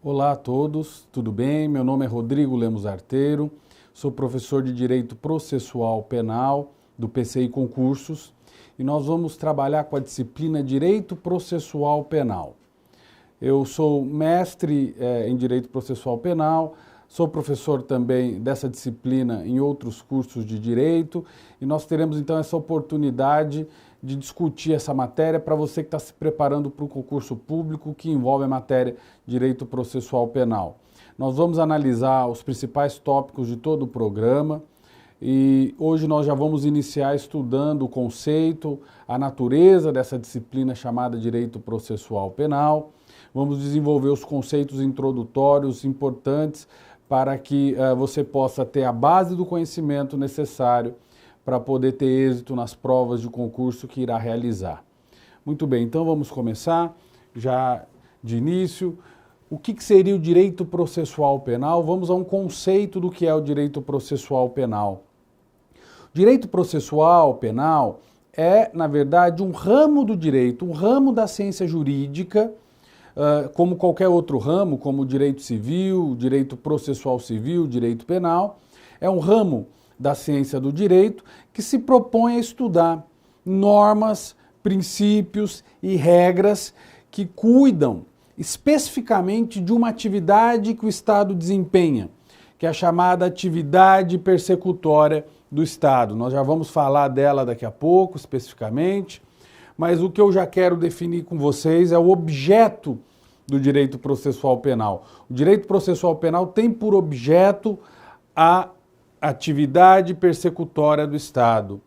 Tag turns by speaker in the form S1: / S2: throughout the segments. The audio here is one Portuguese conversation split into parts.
S1: Olá a todos, tudo bem? Meu nome é Rodrigo Lemos Arteiro, sou professor de Direito Processual Penal do PCI Concursos e nós vamos trabalhar com a disciplina Direito Processual Penal. Eu sou mestre em Direito Processual Penal, sou professor também dessa disciplina em outros cursos de Direito e nós teremos então essa oportunidade de discutir essa matéria para você que está se preparando para o concurso público que envolve a matéria Direito Processual Penal. Nós vamos analisar os principais tópicos de todo o programa e hoje nós já vamos iniciar estudando o conceito, a natureza dessa disciplina chamada Direito Processual Penal. Vamos desenvolver os conceitos introdutórios importantes para que você possa ter a base do conhecimento necessário para poder ter êxito nas provas de concurso que irá realizar. Muito bem, então vamos começar já de início. O que seria o direito processual penal? Vamos a um conceito do que é o direito processual penal. Direito processual penal é, na verdade, um ramo do direito, um ramo da ciência jurídica, como qualquer outro ramo, como o direito civil, direito processual civil, direito penal. É um ramo da ciência do direito que se propõe a estudar normas, princípios e regras que cuidam especificamente de uma atividade que o Estado desempenha, que é a chamada atividade persecutória do Estado. Nós já vamos falar dela daqui a pouco, especificamente, mas o que eu já quero definir com vocês é o objeto do direito processual penal. O direito processual penal tem por objeto a atividade persecutória do Estado.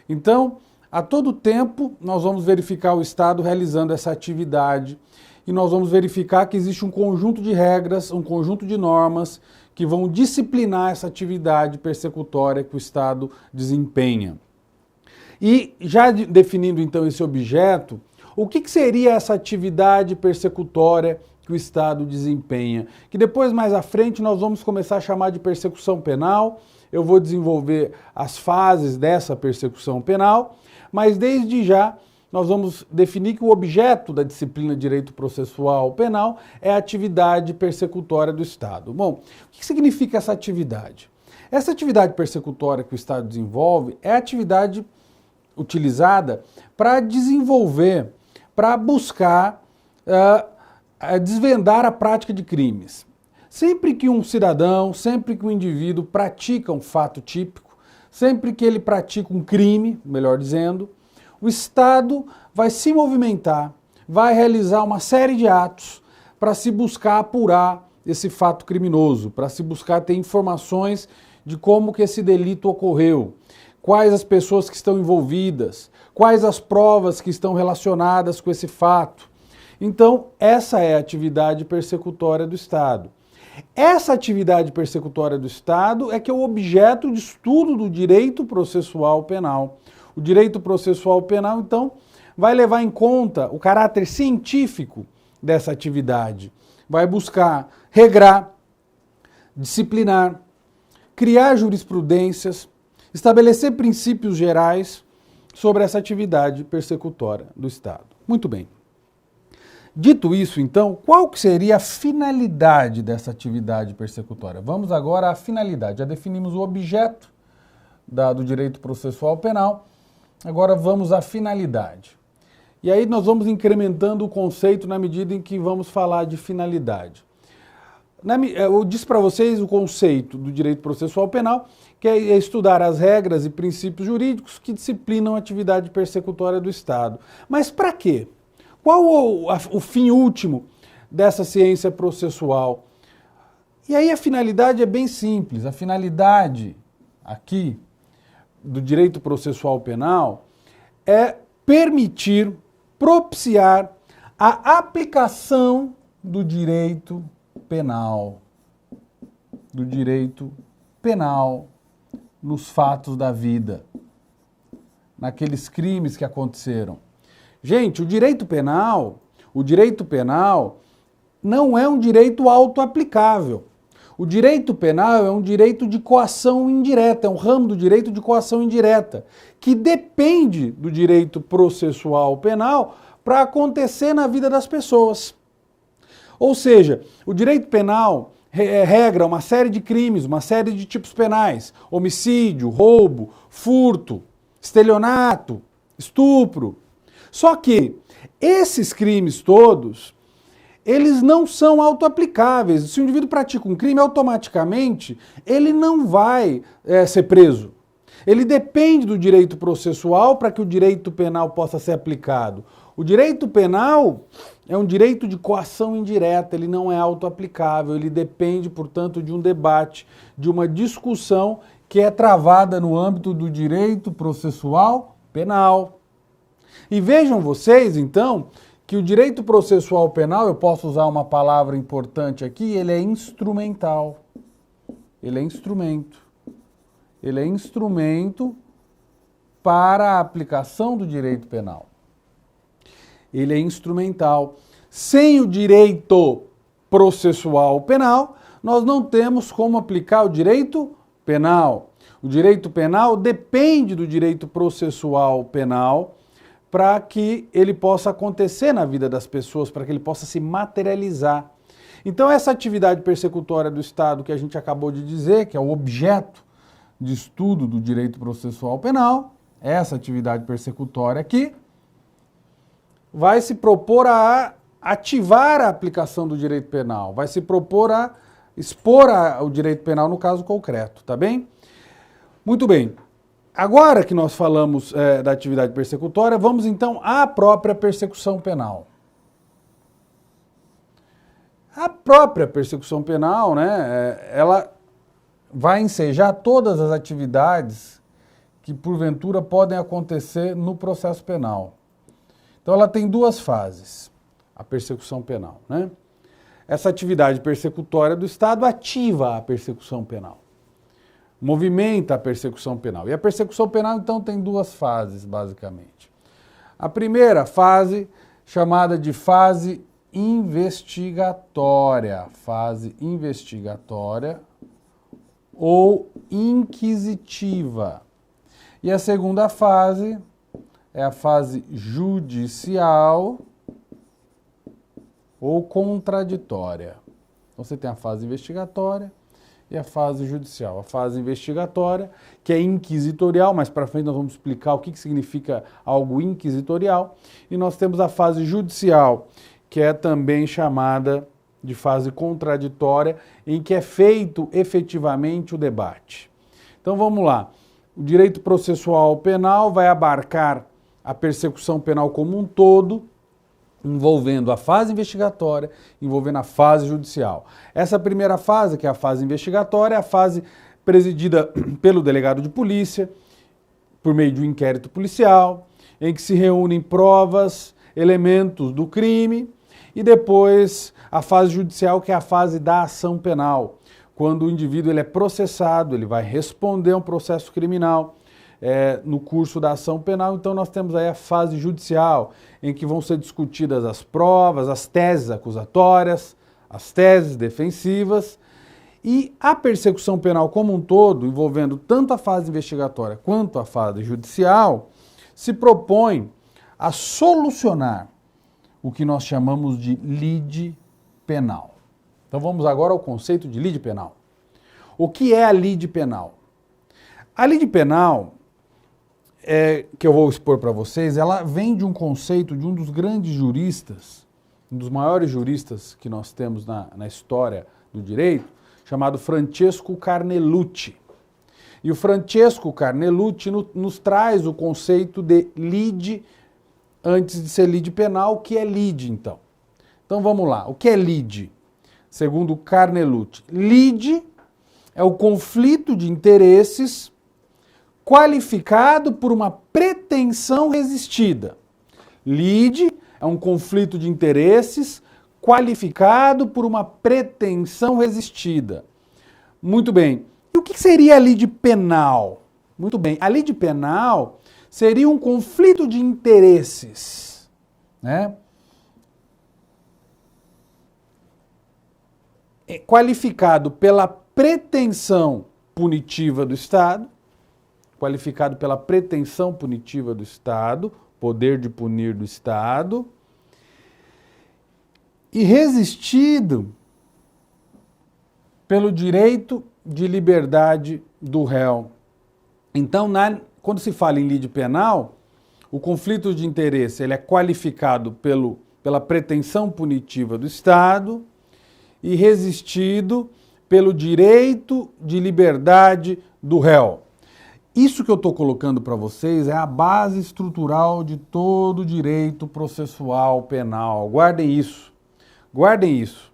S1: Então, a todo tempo, nós vamos verificar o Estado realizando essa atividade e nós vamos verificar que existe um conjunto de regras, um conjunto de normas que vão disciplinar essa atividade persecutória que o Estado desempenha. E já definindo então esse objeto, o que seria essa atividade persecutória que o Estado desempenha? Que depois, mais à frente, nós vamos começar a chamar de persecução penal. Eu vou desenvolver as fases dessa persecução penal, mas desde já nós vamos definir que o objeto da disciplina de Direito Processual Penal é a atividade persecutória do Estado. Bom, o que significa essa atividade? Essa atividade persecutória que o Estado desenvolve é a atividade utilizada para desenvolver, para buscar desvendar a prática de crimes. Sempre que um cidadão, sempre que um indivíduo pratica um fato típico, sempre que ele pratica um crime, melhor dizendo, o Estado vai se movimentar, vai realizar uma série de atos para se buscar apurar esse fato criminoso, para se buscar ter informações de como que esse delito ocorreu, quais as pessoas que estão envolvidas, quais as provas que estão relacionadas com esse fato. Então, essa é a atividade persecutória do Estado. Essa atividade persecutória do Estado é que é o objeto de estudo do direito processual penal. O direito processual penal, então, vai levar em conta o caráter científico dessa atividade. Vai buscar regrar, disciplinar, criar jurisprudências, estabelecer princípios gerais sobre essa atividade persecutória do Estado. Muito bem. Dito isso, então, qual que seria a finalidade dessa atividade persecutória? Vamos agora à finalidade. Já definimos o objeto do direito processual penal, agora vamos à finalidade. E aí nós vamos incrementando o conceito na medida em que vamos falar de finalidade. Eu disse para vocês o conceito do direito processual penal, que é estudar as regras e princípios jurídicos que disciplinam a atividade persecutória do Estado. Mas para quê? Qual o fim último dessa ciência processual? E aí a finalidade é bem simples. A finalidade aqui do direito processual penal é permitir, propiciar a aplicação do direito penal. Do direito penal nos fatos da vida, naqueles crimes que aconteceram. Gente, o direito penal não é um direito autoaplicável. O direito penal é um direito de coação indireta, é um ramo do direito de coação indireta, que depende do direito processual penal para acontecer na vida das pessoas. Ou seja, o direito penal regra uma série de crimes, uma série de tipos penais: homicídio, roubo, furto, estelionato, estupro. Só que esses crimes todos, eles não são autoaplicáveis. Se o indivíduo pratica um crime, automaticamente ele não vai ser preso. Ele depende do direito processual para que o direito penal possa ser aplicado. O direito penal é um direito de coação indireta, ele não é autoaplicável, ele depende, portanto, de um debate, de uma discussão que é travada no âmbito do direito processual penal. E vejam vocês, então, que o direito processual penal, eu posso usar uma palavra importante aqui, ele é instrumental. Ele é instrumento. Ele é instrumento para a aplicação do direito penal. Ele é instrumental. Sem o direito processual penal, nós não temos como aplicar o direito penal. O direito penal depende do direito processual penal para que ele possa acontecer na vida das pessoas, para que ele possa se materializar. Então essa atividade persecutória do Estado que a gente acabou de dizer, que é o objeto de estudo do direito processual penal, essa atividade persecutória aqui, vai se propor a ativar a aplicação do direito penal, vai se propor a expor o direito penal no caso concreto, tá bem? Muito bem. Agora que nós falamos da atividade persecutória, vamos então à própria persecução penal. A própria persecução penal, né, ela vai ensejar todas as atividades que porventura podem acontecer no processo penal. Então ela tem duas fases, a persecução penal, né? Essa atividade persecutória do Estado ativa a persecução penal, movimenta a persecução penal. E a persecução penal, então, tem duas fases, basicamente. A primeira fase, chamada de fase investigatória ou inquisitiva. E a segunda fase é a fase judicial ou contraditória. Então você tem a fase investigatória e a fase judicial. A fase investigatória, que é inquisitorial, mais para frente nós vamos explicar o que significa algo inquisitorial. E nós temos a fase judicial, que é também chamada de fase contraditória, em que é feito efetivamente o debate. Então vamos lá. O direito processual penal vai abarcar a persecução penal como um todo, envolvendo a fase investigatória, envolvendo a fase judicial. Essa primeira fase, que é a fase investigatória, é a fase presidida pelo delegado de polícia, por meio de um inquérito policial, em que se reúnem provas, elementos do crime, e depois a fase judicial, que é a fase da ação penal, quando o indivíduo ele é processado, ele vai responder a um processo criminal, no curso da ação penal. Então nós temos aí a fase judicial, em que vão ser discutidas as provas, as teses acusatórias, as teses defensivas, e a persecução penal como um todo, envolvendo tanto a fase investigatória quanto a fase judicial, se propõe a solucionar o que nós chamamos de lide penal. Então vamos agora ao conceito de lide penal. O que é a lide penal? A lide penal, que eu vou expor para vocês, ela vem de um conceito de um dos grandes juristas, um dos maiores juristas que nós temos na história do direito, chamado Francesco Carnelucci. E o Francesco Carnelucci nos traz o conceito de lide, antes de ser lide penal, o que é lide então? Então vamos lá, o que é lide? Segundo Carnelucci, lide é o conflito de interesses qualificado por uma pretensão resistida. Lide é um conflito de interesses qualificado por uma pretensão resistida. Muito bem. E o que seria a lide penal? Muito bem. A lide penal seria um conflito de interesses, né? Qualificado pela pretensão punitiva do Estado, qualificado pela pretensão punitiva do Estado, poder de punir do Estado, e resistido pelo direito de liberdade do réu. Então, quando se fala em lide penal, o conflito de interesse ele é qualificado pela pretensão punitiva do Estado e resistido pelo direito de liberdade do réu. Isso que eu estou colocando para vocês é a base estrutural de todo o direito processual penal. Guardem isso. Guardem isso.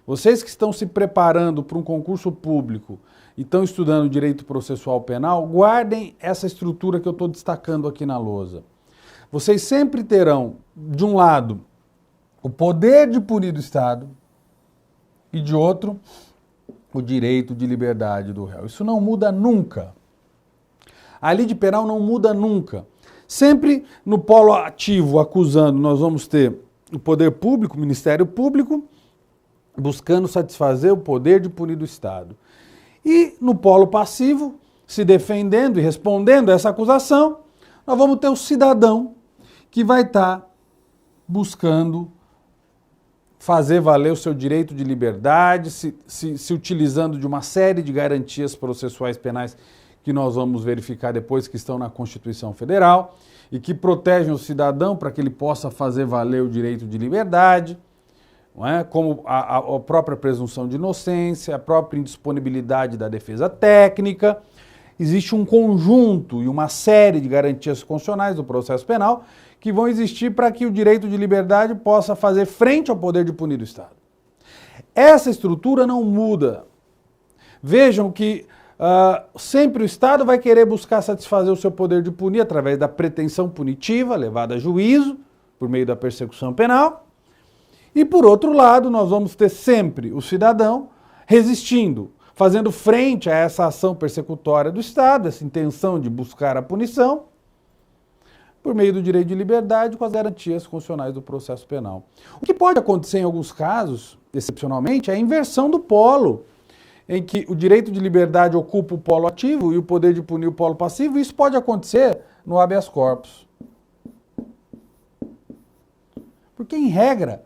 S1: Vocês que estão se preparando para um concurso público e estão estudando direito processual penal, guardem essa estrutura que eu estou destacando aqui na lousa. Vocês sempre terão, de um lado, o poder de punir do Estado e, de outro, o direito de liberdade do réu. Isso não muda nunca. A lide penal não muda nunca. Sempre no polo ativo, acusando, nós vamos ter o poder público, o Ministério Público, buscando satisfazer o poder de punir do Estado. E no polo passivo, se defendendo e respondendo a essa acusação, nós vamos ter o cidadão que vai estar buscando fazer valer o seu direito de liberdade, se utilizando de uma série de garantias processuais penais que nós vamos verificar depois, que estão na Constituição Federal e que protegem o cidadão para que ele possa fazer valer o direito de liberdade, não é? Como a própria presunção de inocência, a própria indisponibilidade da defesa técnica. Existe um conjunto e uma série de garantias constitucionais do processo penal que vão existir para que o direito de liberdade possa fazer frente ao poder de punir do Estado. Essa estrutura não muda. Vejam que sempre o Estado vai querer buscar satisfazer o seu poder de punir através da pretensão punitiva, levada a juízo, por meio da persecução penal. E, por outro lado, nós vamos ter sempre o cidadão resistindo, fazendo frente a essa ação persecutória do Estado, essa intenção de buscar a punição, por meio do direito de liberdade com as garantias constitucionais do processo penal. O que pode acontecer em alguns casos, excepcionalmente, é a inversão do polo, em que o direito de liberdade ocupa o polo ativo e o poder de punir o polo passivo. Isso pode acontecer no habeas corpus. Porque, em regra,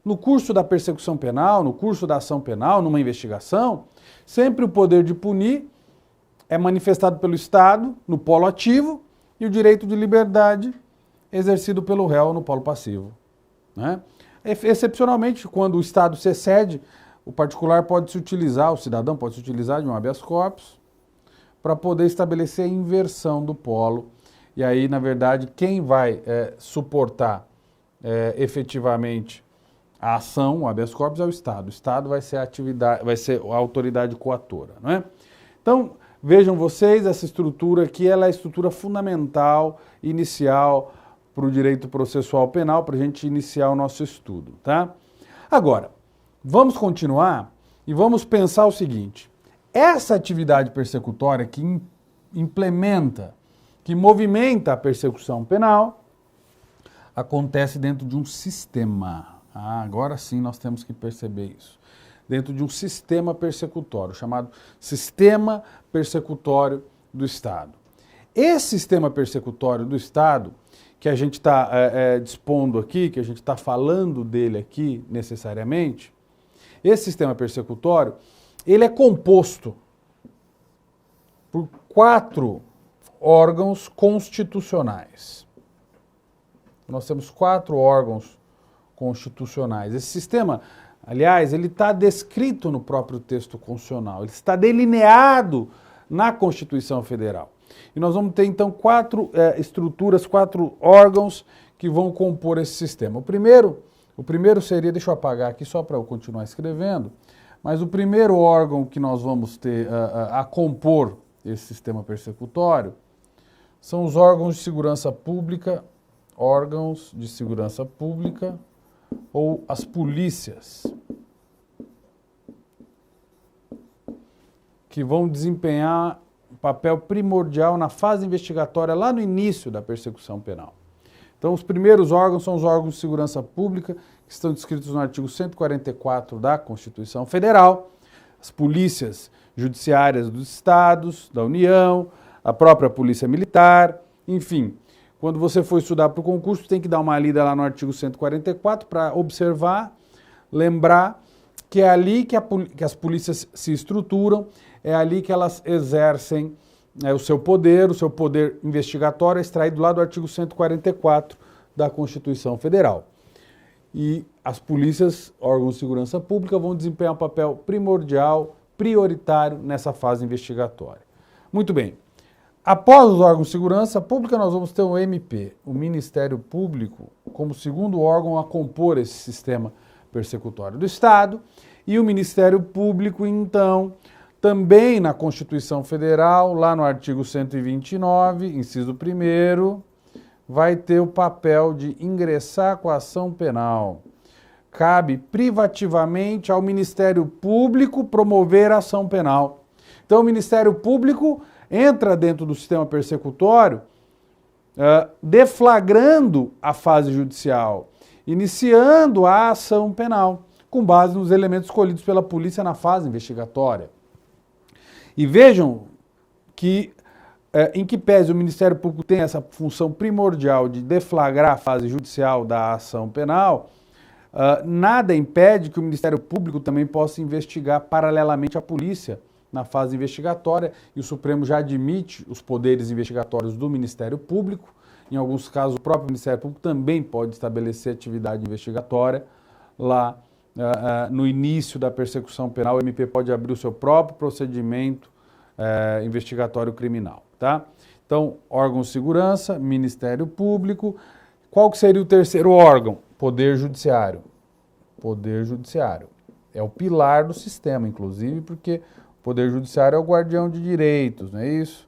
S1: no curso da persecução penal, no curso da ação penal, numa investigação, sempre o poder de punir é manifestado pelo Estado no polo ativo e o direito de liberdade exercido pelo réu no polo passivo, né? Excepcionalmente, quando o Estado se excede, o particular pode se utilizar, o cidadão pode se utilizar de um habeas corpus para poder estabelecer a inversão do polo. E aí, na verdade, quem vai suportar efetivamente a ação, o habeas corpus, é o Estado. O Estado vai ser a autoridade coatora, não é? Então, vejam vocês, essa estrutura aqui, ela é a estrutura fundamental, inicial, para o direito processual penal, para a gente iniciar o nosso estudo, tá? Agora, vamos continuar e vamos pensar o seguinte: essa atividade persecutória que implementa, que movimenta a persecução penal, acontece dentro de um sistema. Agora sim nós temos que perceber isso. Dentro de um sistema persecutório, chamado Sistema Persecutório do Estado. Esse sistema persecutório do Estado, que a gente está dispondo aqui, que a gente está falando dele aqui necessariamente, esse sistema persecutório, ele é composto por 4 órgãos constitucionais. Nós temos 4 órgãos constitucionais. Esse sistema, aliás, ele está descrito no próprio texto constitucional, ele está delineado na Constituição Federal. E nós vamos ter, então, 4 estruturas, 4 órgãos que vão compor esse sistema. O primeiro seria, deixa eu apagar aqui só para eu continuar escrevendo, mas o primeiro órgão que nós vamos ter a compor esse sistema persecutório são os órgãos de segurança pública, ou as polícias, que vão desempenhar um papel primordial na fase investigatória lá no início da persecução penal. Então, os primeiros órgãos são os órgãos de segurança pública, que estão descritos no artigo 144 da Constituição Federal, as polícias judiciárias dos estados, da União, a própria Polícia Militar, enfim. Quando você for estudar para o concurso, tem que dar uma lida lá no artigo 144 para observar lembrar que é ali que as polícias se estruturam, é ali que elas exercem o seu poder investigatório é extraído lá do artigo 144 da Constituição Federal. E as polícias, órgãos de segurança pública, vão desempenhar um papel primordial, prioritário nessa fase investigatória. Muito bem. Após os órgãos de segurança pública, nós vamos ter o MP, o Ministério Público, como segundo órgão a compor esse sistema persecutório do Estado. E o Ministério Público, então, também na Constituição Federal, lá no artigo 129, inciso 1º, vai ter o papel de ingressar com a ação penal. Cabe privativamente ao Ministério Público promover a ação penal. Então, o Ministério Público entra dentro do sistema persecutório, deflagrando a fase judicial, iniciando a ação penal, com base nos elementos escolhidos pela polícia na fase investigatória. E vejam que, em que pese o Ministério Público tem essa função primordial de deflagrar a fase judicial da ação penal, nada impede que o Ministério Público também possa investigar paralelamente à polícia na fase investigatória, e o Supremo já admite os poderes investigatórios do Ministério Público. Em alguns casos, o próprio Ministério Público também pode estabelecer atividade investigatória. Lá, no início da persecução penal, o MP pode abrir o seu próprio procedimento investigatório criminal. Tá? Então, órgão de segurança, Ministério Público. Qual que seria o terceiro órgão? Poder Judiciário. Poder Judiciário. É o pilar do sistema, inclusive, porque o Poder Judiciário é o guardião de direitos, não é isso?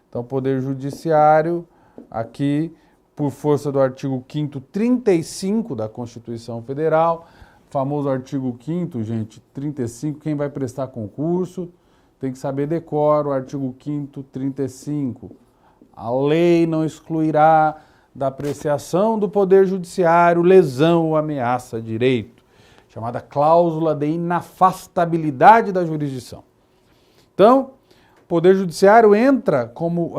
S1: Então, o Poder Judiciário, aqui, por força do artigo 5º, 35 da Constituição Federal, famoso artigo 5º, gente, 35, quem vai prestar concurso tem que saber decor o artigo 5º, 35. A lei não excluirá da apreciação do Poder Judiciário lesão ou ameaça a direito, chamada cláusula de inafastabilidade da jurisdição. Então, o Poder Judiciário entra como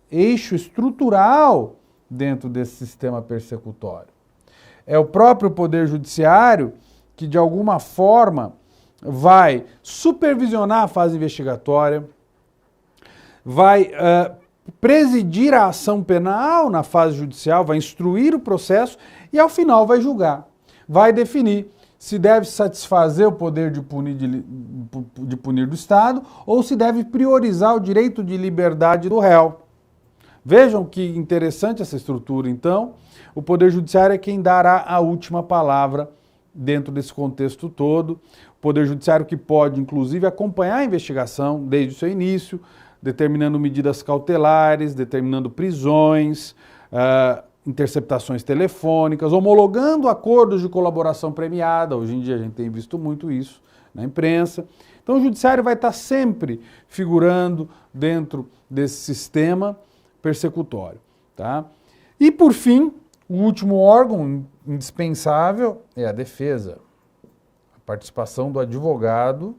S1: eixo estrutural dentro desse sistema persecutório. É o próprio Poder Judiciário que, de alguma forma, vai supervisionar a fase investigatória, vai presidir a ação penal na fase judicial, vai instruir o processo e, ao final, vai julgar. Vai definir se deve satisfazer o poder de punir do Estado ou se deve priorizar o direito de liberdade do réu. Vejam que interessante essa estrutura, então. O Poder Judiciário é quem dará a última palavra dentro desse contexto todo. O Poder Judiciário que pode, inclusive, acompanhar a investigação desde o seu início, determinando medidas cautelares, determinando prisões, interceptações telefônicas, homologando acordos de colaboração premiada. Hoje em dia a gente tem visto muito isso na imprensa. Então o Judiciário vai estar sempre figurando dentro desse sistema persecutório. Tá? E por fim, o último órgão indispensável é a defesa. A participação do advogado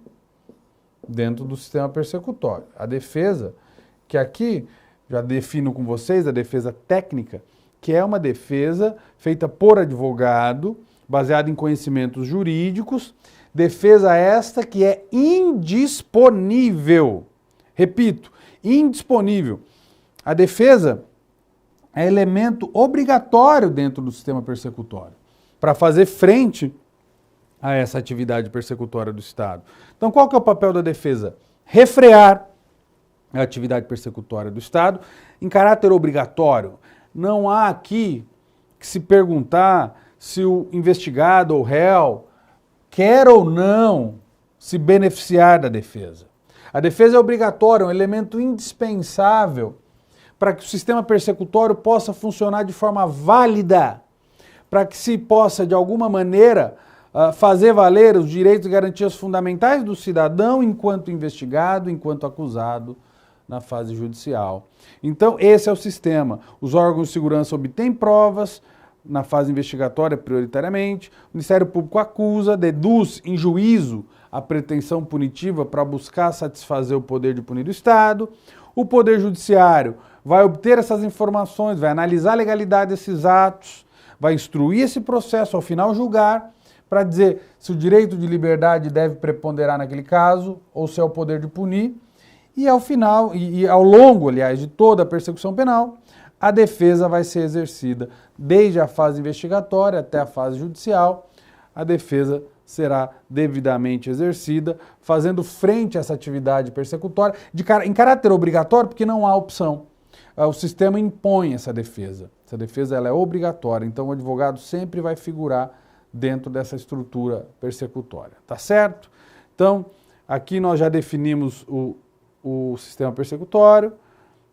S1: dentro do sistema persecutório. A defesa, que aqui já defino com vocês, a defesa técnica, que é uma defesa feita por advogado, baseada em conhecimentos jurídicos, defesa esta que é indisponível. Repito, indisponível. A defesa é elemento obrigatório dentro do sistema persecutório para fazer frente a essa atividade persecutória do Estado. Então, qual que é o papel da defesa? Refrear a atividade persecutória do Estado em caráter obrigatório. Não há aqui que se perguntar se o investigado ou réu quer ou não se beneficiar da defesa. A defesa é obrigatória, é um elemento indispensável para que o sistema persecutório possa funcionar de forma válida, para que se possa, de alguma maneira, fazer valer os direitos e garantias fundamentais do cidadão enquanto investigado, enquanto acusado na fase judicial. Então, esse é o sistema. Os órgãos de segurança obtêm provas na fase investigatória prioritariamente, o Ministério Público acusa, deduz em juízo a pretensão punitiva para buscar satisfazer o poder de punir do Estado, o Poder Judiciário vai obter essas informações, vai analisar a legalidade desses atos, vai instruir esse processo, ao final julgar, para dizer se o direito de liberdade deve preponderar naquele caso ou se é o poder de punir. E ao final, e ao longo, aliás, de toda a persecução penal, a defesa vai ser exercida desde a fase investigatória até a fase judicial. A defesa será devidamente exercida, fazendo frente a essa atividade persecutória em caráter obrigatório, porque não há opção. O sistema impõe essa defesa. Essa defesa ela é obrigatória, então o advogado sempre vai figurar dentro dessa estrutura persecutória. Tá certo? Então, aqui nós já definimos o sistema persecutório,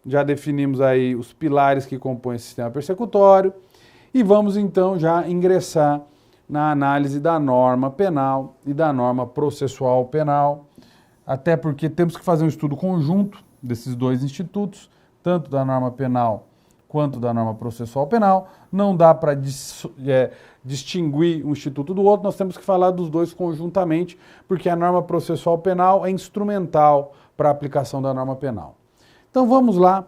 S1: já definimos aí os pilares que compõem esse sistema persecutório e vamos então já ingressar na análise da norma penal e da norma processual penal, até porque temos que fazer um estudo conjunto desses dois institutos, tanto da norma penal quanto da norma processual penal. Não dá para distinguir um instituto do outro, nós temos que falar dos dois conjuntamente, porque a norma processual penal é instrumental para a aplicação da norma penal. Então vamos lá,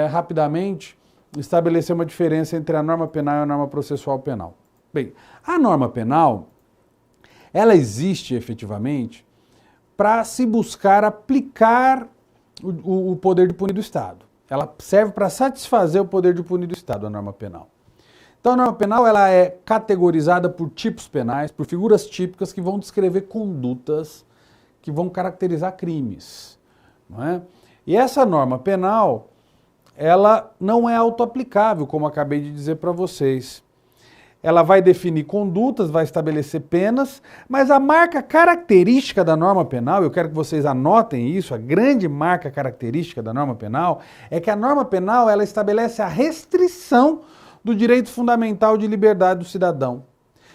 S1: rapidamente, estabelecer uma diferença entre a norma penal e a norma processual penal. Bem, a norma penal, ela existe efetivamente para se buscar aplicar o poder de punir do Estado. Ela serve para satisfazer o poder de punir do Estado, a norma penal. Então a norma penal ela é categorizada por tipos penais, por figuras típicas que vão descrever condutas que vão caracterizar crimes, não é? E essa norma penal, ela não é autoaplicável, como acabei de dizer para vocês. Ela vai definir condutas, vai estabelecer penas, mas a marca característica da norma penal, eu quero que vocês anotem isso, a grande marca característica da norma penal, é que a norma penal ela estabelece a restrição do direito fundamental de liberdade do cidadão,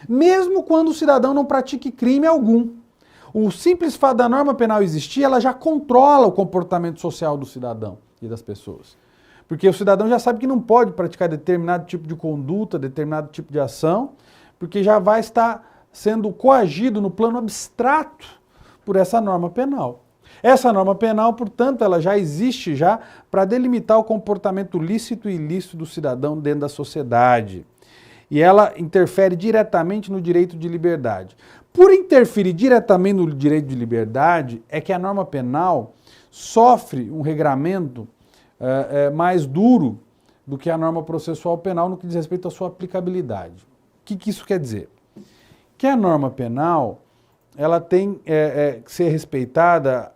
S1: mesmo quando o cidadão não pratique crime algum. O simples fato da norma penal existir, ela já controla o comportamento social do cidadão e das pessoas. Porque o cidadão já sabe que não pode praticar determinado tipo de conduta, determinado tipo de ação, porque já vai estar sendo coagido no plano abstrato por essa norma penal. Essa norma penal, portanto, ela já existe já para delimitar o comportamento lícito e ilícito do cidadão dentro da sociedade. E ela interfere diretamente no direito de liberdade. Por interferir diretamente no direito de liberdade, é que a norma penal sofre um regramento mais duro do que a norma processual penal no que diz respeito à sua aplicabilidade. O que isso quer dizer? Que a norma penal ela tem que ser respeitada,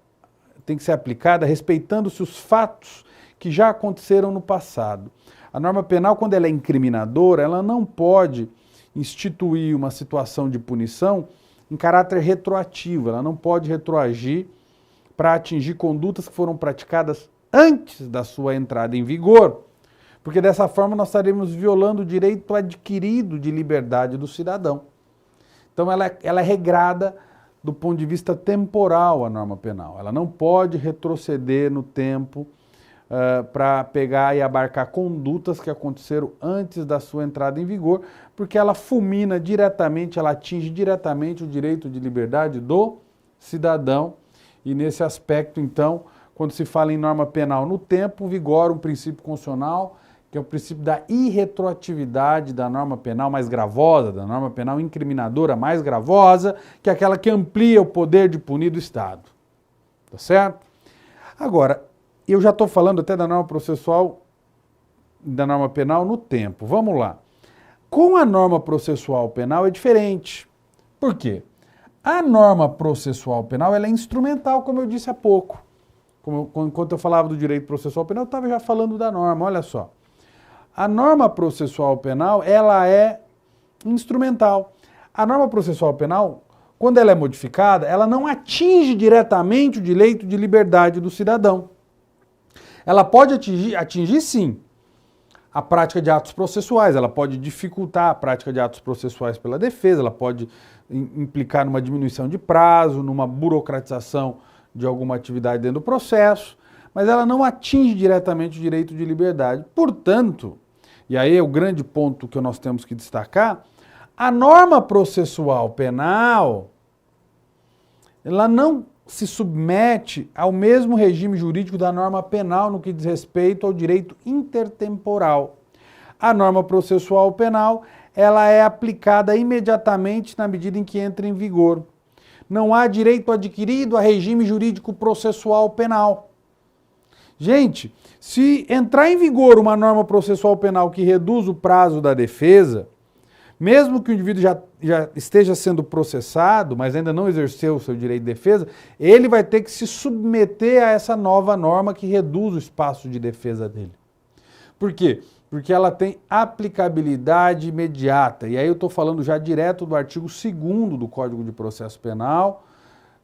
S1: tem que ser aplicada respeitando-se os fatos que já aconteceram no passado. A norma penal, quando ela é incriminadora, ela não pode instituir uma situação de punição em caráter retroativo, ela não pode retroagir para atingir condutas que foram praticadas antes da sua entrada em vigor, porque dessa forma nós estaremos violando o direito adquirido de liberdade do cidadão. Então ela é regrada do ponto de vista temporal, a norma penal. Ela não pode retroceder no tempo para pegar e abarcar condutas que aconteceram antes da sua entrada em vigor, porque ela fulmina diretamente, ela atinge diretamente o direito de liberdade do cidadão. E nesse aspecto, então, quando se fala em norma penal no tempo, vigora um princípio constitucional, que é o princípio da irretroatividade da norma penal mais gravosa, da norma penal incriminadora mais gravosa, que é aquela que amplia o poder de punir do Estado. Tá certo? Agora, eu já estou falando até da norma processual, da norma penal no tempo. Vamos lá. Com a norma processual penal é diferente. Por quê? A norma processual penal ela é instrumental, como eu disse há pouco. Enquanto eu falava do direito processual penal, eu estava já falando da norma, olha só. A norma processual penal, ela é instrumental. A norma processual penal, quando ela é modificada, ela não atinge diretamente o direito de liberdade do cidadão. Ela pode atingir sim, a prática de atos processuais, ela pode dificultar a prática de atos processuais pela defesa, ela pode implicar numa diminuição de prazo, numa burocratização de alguma atividade dentro do processo, mas ela não atinge diretamente o direito de liberdade. Portanto, e aí é o grande ponto que nós temos que destacar, a norma processual penal, ela não se submete ao mesmo regime jurídico da norma penal no que diz respeito ao direito intertemporal. A norma processual penal, ela é aplicada imediatamente na medida em que entra em vigor. Não há direito adquirido a regime jurídico processual penal. Gente, se entrar em vigor uma norma processual penal que reduz o prazo da defesa, mesmo que o indivíduo já esteja sendo processado, mas ainda não exerceu o seu direito de defesa, ele vai ter que se submeter a essa nova norma que reduz o espaço de defesa dele. Por quê? Porque ela tem aplicabilidade imediata. E aí eu estou falando já direto do artigo 2º do Código de Processo Penal,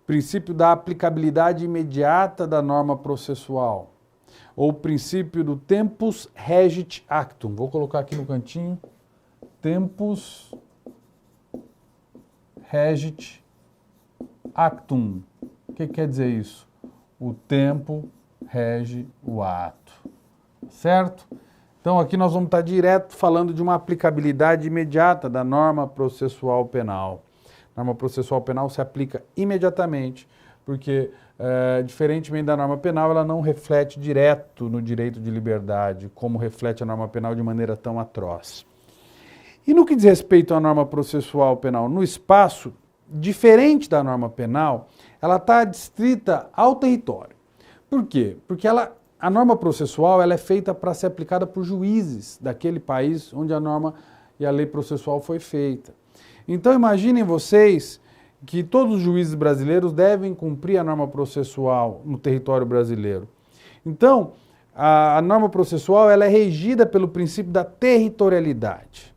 S1: princípio da aplicabilidade imediata da norma processual, ou princípio do tempus regit actum. Vou colocar aqui no cantinho. Tempus regit actum. O que quer dizer isso? O tempo rege o ato. Certo? Então aqui nós vamos estar direto falando de uma aplicabilidade imediata da norma processual penal. A norma processual penal se aplica imediatamente, porque, diferentemente da norma penal, ela não reflete direto no direito de liberdade, como reflete a norma penal de maneira tão atroz. E no que diz respeito à norma processual penal no espaço, diferente da norma penal, ela está adstrita ao território. Por quê? Porque a norma processual ela é feita para ser aplicada por juízes daquele país onde a norma e a lei processual foi feita. Então imaginem vocês que todos os juízes brasileiros devem cumprir a norma processual no território brasileiro. Então, a norma processual ela é regida pelo princípio da territorialidade.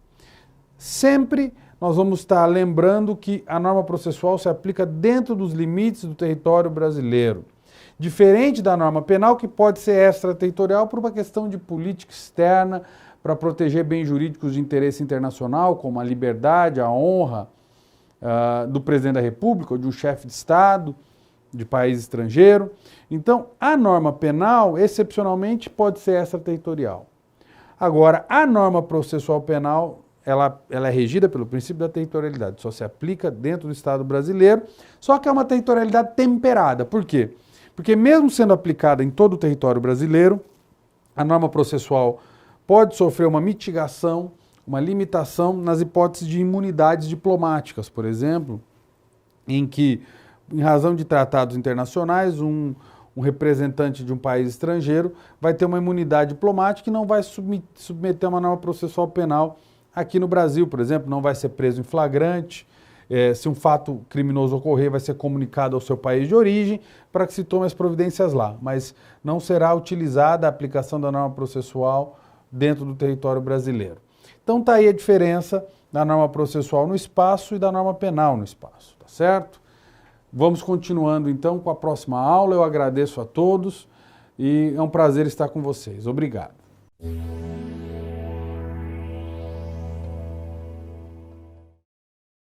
S1: Sempre nós vamos estar lembrando que a norma processual se aplica dentro dos limites do território brasileiro. Diferente da norma penal, que pode ser extraterritorial por uma questão de política externa, para proteger bens jurídicos de interesse internacional, como a liberdade, a honra do presidente da República ou de um chefe de Estado, de país estrangeiro. Então, a norma penal, excepcionalmente, pode ser extraterritorial. Agora, a norma processual penal, ela é regida pelo princípio da territorialidade, só se aplica dentro do Estado brasileiro, só que é uma territorialidade temperada. Por quê? Porque mesmo sendo aplicada em todo o território brasileiro, a norma processual pode sofrer uma mitigação, uma limitação nas hipóteses de imunidades diplomáticas, por exemplo, em que, em razão de tratados internacionais, um representante de um país estrangeiro vai ter uma imunidade diplomática e não vai submeter a uma norma processual penal aqui no Brasil, por exemplo, não vai ser preso em flagrante. Se um fato criminoso ocorrer, vai ser comunicado ao seu país de origem para que se tome as providências lá, mas não será utilizada a aplicação da norma processual dentro do território brasileiro. Então está aí a diferença da norma processual no espaço e da norma penal no espaço, tá certo? Vamos continuando então com a próxima aula. Eu agradeço a todos e é um prazer estar com vocês. Obrigado.